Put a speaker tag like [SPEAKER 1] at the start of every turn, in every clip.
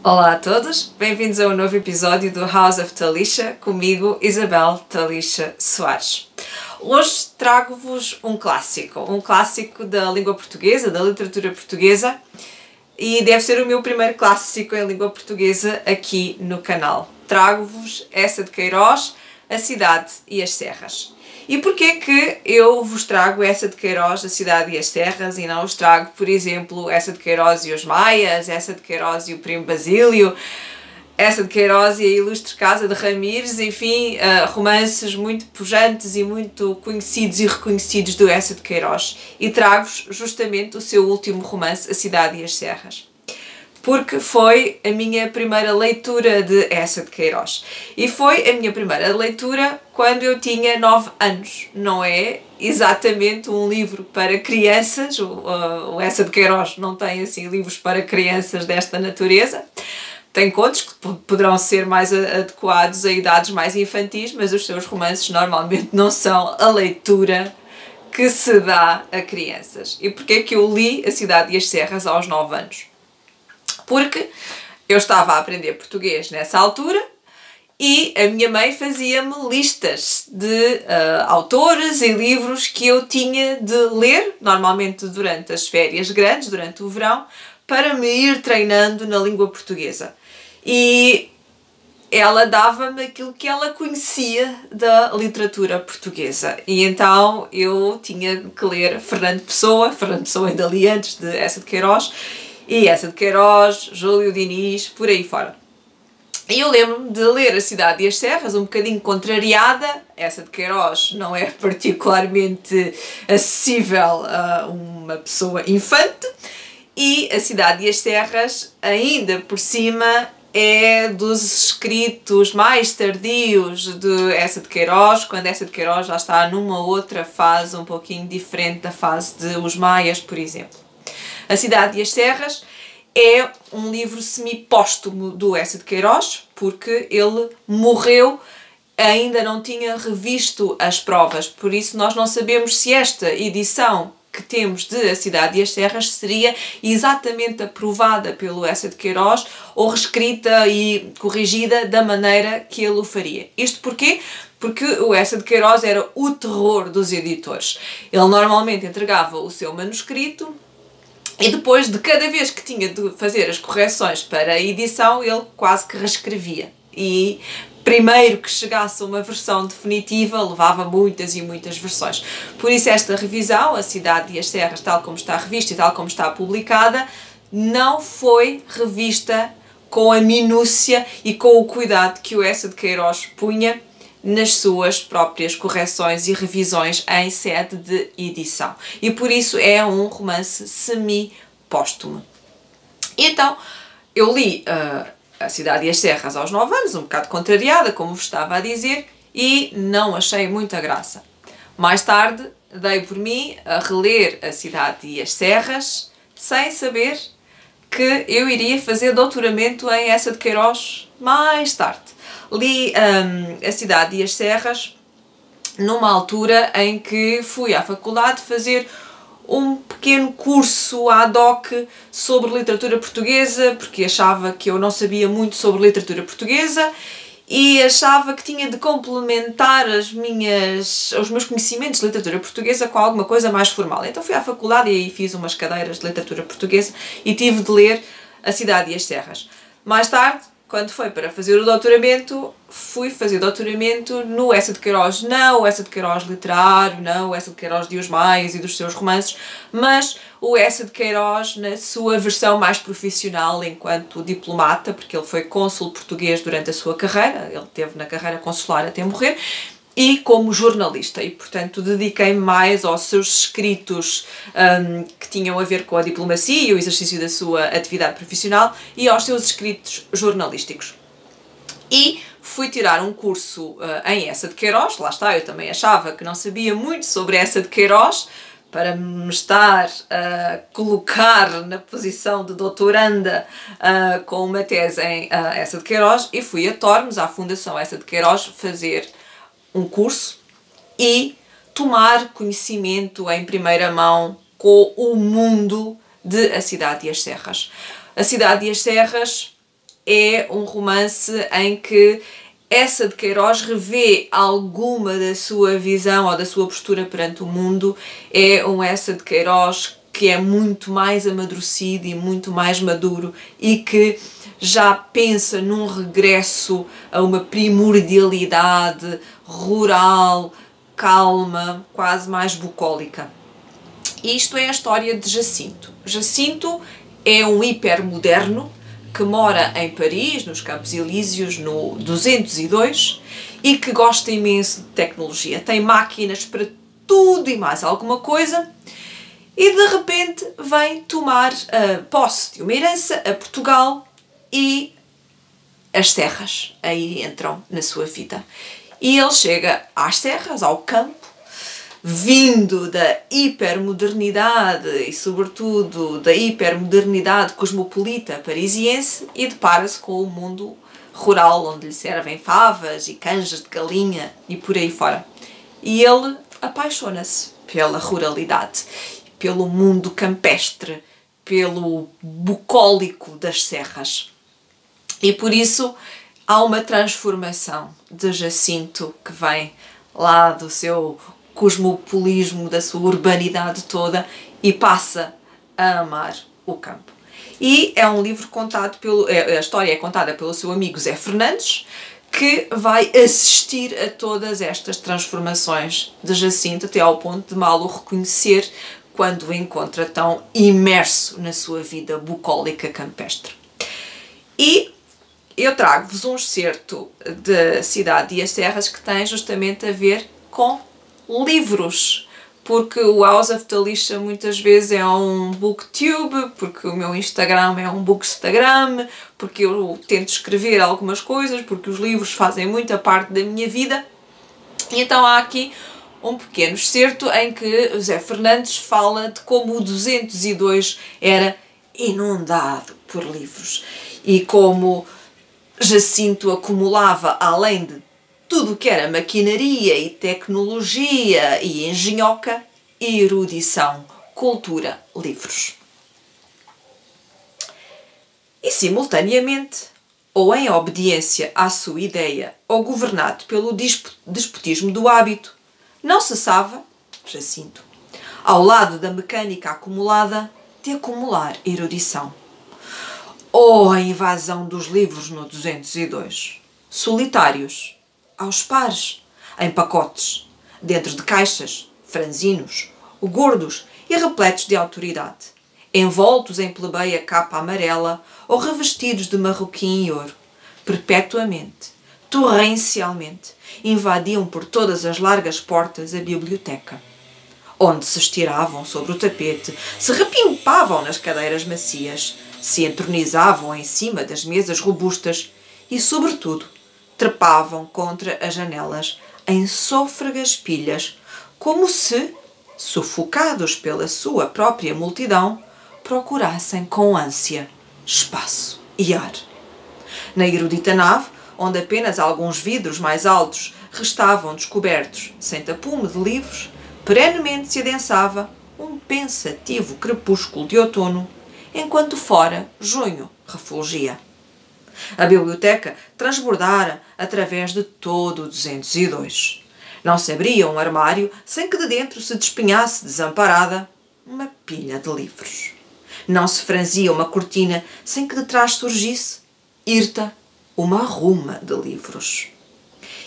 [SPEAKER 1] Olá a todos, bem-vindos a um novo episódio do House of Talisha, comigo Isabel Talisha Soares. Hoje trago-vos um clássico da língua portuguesa, da literatura portuguesa, e deve ser o meu primeiro clássico em língua portuguesa aqui no canal. Trago-vos Eça de Queiroz, A Cidade e as Serras. E porquê que eu vos trago Eça de Queiroz, A Cidade e as Serras, e não vos trago, por exemplo, Eça de Queiroz e os Maias, Eça de Queiroz e o Primo Basílio, Eça de Queiroz e a Ilustre Casa de Ramires, enfim, romances muito pujantes e muito conhecidos e reconhecidos do Eça de Queiroz. E trago-vos justamente o seu último romance, A Cidade e as Serras, porque foi a minha primeira leitura de Eça de Queiroz. E foi a minha primeira leitura quando eu tinha 9 anos. Não é exatamente um livro para crianças, o Eça de Queiroz não tem assim livros para crianças desta natureza. Tem contos que poderão ser mais adequados a idades mais infantis, mas os seus romances normalmente não são a leitura que se dá a crianças. E porquê é que eu li A Cidade e as Serras aos 9 anos? Porque eu estava a aprender português nessa altura e a minha mãe fazia-me listas de autores e livros que eu tinha de ler, normalmente durante as férias grandes, durante o verão, para me ir treinando na língua portuguesa. E ela dava-me aquilo que ela conhecia da literatura portuguesa. E então eu tinha que ler Fernando Pessoa ainda li antes de Eça de Queiroz, e Eça de Queiroz, Júlio Diniz, por aí fora. E eu lembro-me de ler A Cidade e as Serras, um bocadinho contrariada. Eça de Queiroz não é particularmente acessível a uma pessoa infante, e A Cidade e as Serras, ainda por cima, é dos escritos mais tardios de Eça de Queiroz, quando Eça de Queiroz já está numa outra fase um pouquinho diferente da fase de Os Maias, por exemplo. A Cidade e as Serras é um livro semi-póstumo do Eça de Queiroz, porque ele morreu, ainda não tinha revisto as provas, por isso nós não sabemos se esta edição que temos de A Cidade e as Serras seria exatamente aprovada pelo Eça de Queiroz ou reescrita e corrigida da maneira que ele o faria. Isto porquê? Porque o Eça de Queiroz era o terror dos editores. Ele normalmente entregava o seu manuscrito e depois de cada vez que tinha de fazer as correções para a edição, ele quase que reescrevia. E primeiro que chegasse a uma versão definitiva, levava muitas e muitas versões. Por isso esta revisão, A Cidade e as Serras, tal como está revista e tal como está publicada, não foi revista com a minúcia e com o cuidado que o Eça de Queiroz punha nas suas próprias correções e revisões em sede de edição. E por isso é um romance semi-póstumo. Então, eu li A Cidade e as Serras aos 9 anos, um bocado contrariada, como vos estava a dizer, e não achei muita graça. Mais tarde, dei por mim a reler A Cidade e as Serras, sem saber que eu iria fazer doutoramento em Eça de Queiroz mais tarde. Li A Cidade e as Serras numa altura em que fui à faculdade fazer um pequeno curso ad hoc sobre literatura portuguesa, porque achava que eu não sabia muito sobre literatura portuguesa e achava que tinha de complementar os meus conhecimentos de literatura portuguesa com alguma coisa mais formal. Então fui à faculdade e aí fiz umas cadeiras de literatura portuguesa e tive de ler A Cidade e as Serras. Mais tarde, quando foi para fazer o doutoramento, fui fazer doutoramento no Eça de Queiroz, não o Eça de Queiroz literário, não o Eça de Queiroz de Os Maias e dos seus romances, mas o Eça de Queiroz na sua versão mais profissional enquanto diplomata, porque ele foi cônsul português durante a sua carreira, ele teve na carreira consular até morrer, e como jornalista, e portanto dediquei-me mais aos seus escritos que tinham a ver com a diplomacia e o exercício da sua atividade profissional e aos seus escritos jornalísticos. E fui tirar um curso em Eça de Queiroz, lá está, eu também achava que não sabia muito sobre Eça de Queiroz, para me estar a colocar na posição de doutoranda com uma tese em Eça de Queiroz, e fui a Tormes, à Fundação Eça de Queiroz, fazer um curso e tomar conhecimento em primeira mão com o mundo de A Cidade e as Serras. A Cidade e as Serras é um romance em que Eça de Queiroz revê alguma da sua visão ou da sua postura perante o mundo. É um Eça de Queiroz que é muito mais amadurecido e muito mais maduro e que já pensa num regresso a uma primordialidade rural, calma, quase mais bucólica. E isto é a história de Jacinto. Jacinto é um hipermoderno que mora em Paris, nos Campos Elíseos, no 202, e que gosta imenso de tecnologia. Tem máquinas para tudo e mais alguma coisa, e de repente vem tomar posse de uma herança a Portugal, e as serras aí entram na sua vida. E ele chega às serras, ao campo, vindo da hipermodernidade e, sobretudo, da hipermodernidade cosmopolita parisiense, e depara-se com o mundo rural, onde lhe servem favas e canjas de galinha e por aí fora. E ele apaixona-se pela ruralidade, pelo mundo campestre, pelo bucólico das serras. E por isso há uma transformação de Jacinto que vem lá do seu cosmopolismo, da sua urbanidade toda, e passa a amar o campo. E é um livro contado a história é contada pelo seu amigo Zé Fernandes, que vai assistir a todas estas transformações de Jacinto até ao ponto de mal o reconhecer quando o encontra tão imerso na sua vida bucólica campestre. E eu trago-vos um excerto da Cidade e as Serras que tem justamente a ver com livros, porque o House of Talisha muitas vezes é um booktube, porque o meu Instagram é um bookstagram, porque eu tento escrever algumas coisas, porque os livros fazem muita parte da minha vida. E então há aqui um pequeno excerto em que o Zé Fernandes fala de como o 202 era inundado por livros e como Jacinto acumulava, além de tudo o que era maquinaria e tecnologia e engenhoca, erudição, cultura, livros. E simultaneamente, ou em obediência à sua ideia, ou governado pelo despotismo do hábito, não cessava, Jacinto, ao lado da mecânica acumulada, de acumular erudição. Ou a invasão dos livros no 202, solitários, aos pares, em pacotes, dentro de caixas, franzinos, gordos e repletos de autoridade, envoltos em plebeia capa amarela ou revestidos de marroquim e ouro, perpetuamente, torrencialmente, invadiam por todas as largas portas a biblioteca, onde se estiravam sobre o tapete, se repimpavam nas cadeiras macias, se entronizavam em cima das mesas robustas e, sobretudo, trepavam contra as janelas em sôfregas pilhas, como se, sufocados pela sua própria multidão, procurassem com ânsia espaço e ar. Na erudita nave, onde apenas alguns vidros mais altos restavam descobertos sem tapume de livros, perenemente se adensava um pensativo crepúsculo de outono, enquanto fora junho refulgia. A biblioteca transbordara através de todo o 202. Não se abria um armário sem que de dentro se despenhasse desamparada uma pilha de livros. Não se franzia uma cortina sem que de trás surgisse, hirta, uma ruma de livros.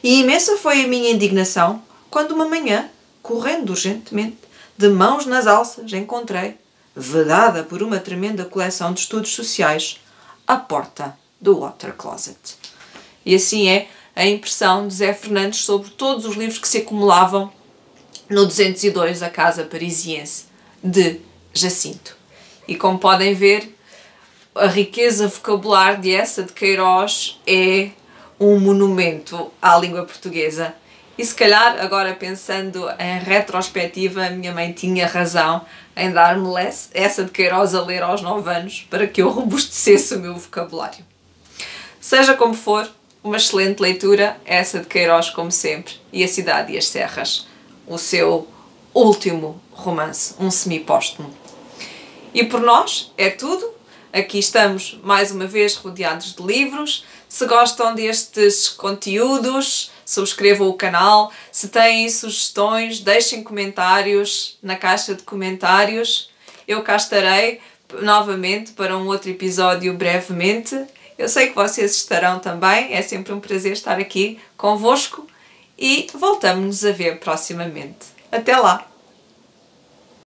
[SPEAKER 1] E imensa foi a minha indignação quando uma manhã, correndo urgentemente, de mãos nas alças, encontrei, vedada por uma tremenda coleção de estudos sociais, a porta do Water Closet. E assim é a impressão de Zé Fernandes sobre todos os livros que se acumulavam no 202, a casa parisiense de Jacinto. E como podem ver, a riqueza vocabular de Eça de Queiroz é um monumento à língua portuguesa. E se calhar, agora pensando em retrospectiva, a minha mãe tinha razão em dar-me Eça de Queiroz a ler aos 9 anos para que eu robustecesse o meu vocabulário. Seja como for, uma excelente leitura, Eça de Queiroz como sempre, e A Cidade e as Serras, o seu último romance, um semipóstumo. E por nós é tudo. Aqui estamos mais uma vez rodeados de livros. Se gostam destes conteúdos, subscrevam o canal. Se têm sugestões, deixem comentários na caixa de comentários. Eu cá estarei novamente para um outro episódio brevemente. Eu sei que vocês estarão também. É sempre um prazer estar aqui convosco e voltamos-nos a ver proximamente. Até lá!